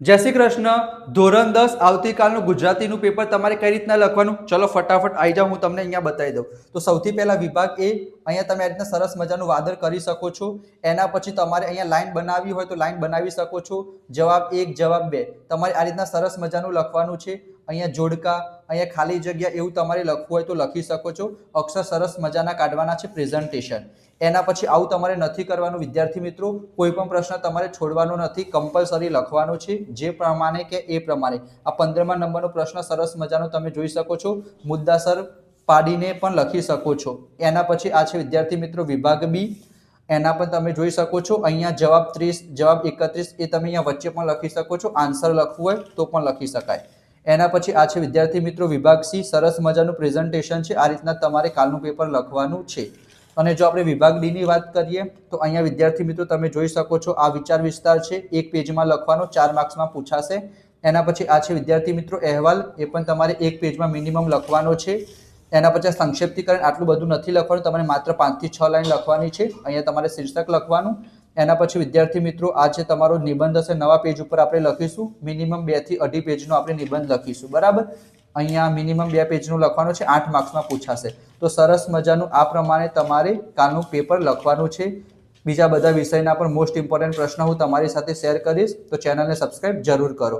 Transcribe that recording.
જય શ્રી કૃષ્ણ. ધોરણ 10 આવતીકાલનું ગુજરાતીનું પેપર તમારે કઈ રીતના લખવાનું, ચલો ફટાફટ આવી જાઓ, હું તમને અહીંયા બતાવી દઉં. તો સૌથી પહેલા વિભાગ એ, અહીંયા તમે આ રીતના સરસ મજાનું વાદળ કરી શકો છો. એના પછી તમારે અહીંયા લાઈન બનાવવી હોય તો લાઈન બનાવી શકો છો. જવાબ 1, જવાબ 2 તમારે આ રીતના સરસ મજાનું લખવાનું છે. અહીંયા જોડકા, અહીંયા ખાલી જગ્યા એવું તમારે લખવું હોય તો લખી શકો છો. અક્ષર સરસ મજાના કાઢવાના છે. પ્રેઝન્ટેશન. એના પછી આવું તમારે નથી કરવાનું વિદ્યાર્થી મિત્રો. કોઈ પણ પ્રશ્ન તમારે છોડવાનો નથી, કમ્પલસરી લખવાનો છે જે પ્રમાણે કે એ પ્રમાણે. આ 15મા નંબરનો પ્રશ્ન સરસ મજાનો તમે જોઈ શકો છો, મુદ્દાસર પાડીને પણ લખી શકો છો. એના પછી આ છે વિદ્યાર્થી મિત્રો વિભાગ બી. એના પણ તમે જોઈ શકો છો. અહીંયા જવાબ 30, જવાબ 31 એ તમે અહીંયા વચ્ચે પણ લખી શકો છો. આન્સર લખવું હોય તો પણ લખી શકાય. એના પછી આ છે વિદ્યાર્થી મિત્રો વિભાગ સી. સરસ મજાનું પ્રેઝન્ટેશન છે. આ રીતના તમારે કાલનું પેપર લખવાનું છે. અને જો આપણે વિભાગ ડી ની વાત કરીએ તો અહીંયા વિદ્યાર્થી મિત્રો તમે જોઈ શકો છો, આ વિચાર વિસ્તાર છે. એક પેજમાં લખવાનો, 4 માર્ક્સમાં પૂછાશે. એના પછી આ છે વિદ્યાર્થી મિત્રો અહેવાલ. એ પણ તમારે એક પેજમાં મિનિમમ લખવાનો છે. એના પછી સંક્ષિપ્તીકરણ, આટલું બધું નથી લખવાનું, તમારે માત્ર 5 થી 6 લાઈન લખવાની છે. અહીંયા તમારે શીર્ષક લખવાનું. એના પછી વિદ્યાર્થી મિત્રો આ છે તમારો નિબંધ હશે. નવા પેજ ઉપર આપણે લખીશું. મિનિમમ 2 થી 2.5 પેજનો આપણે નિબંધ લખીશું. બરાબર. અહીંયા મિનિમમ 2 પેજનું લખવાનું છે. 8 માર્ક્સમાં પૂછાશે. તો સરસ મજાનું આ પ્રમાણે તમારે કાલનું પેપર લખવાનું છે. બીજા બધા વિષયના પણ મોસ્ટ ઇમ્પોર્ટન્ટ પ્રશ્નો હું તમારી સાથે શેર કરીશ, તો ચેનલને સબસ્ક્રાઇબ જરૂર કરો.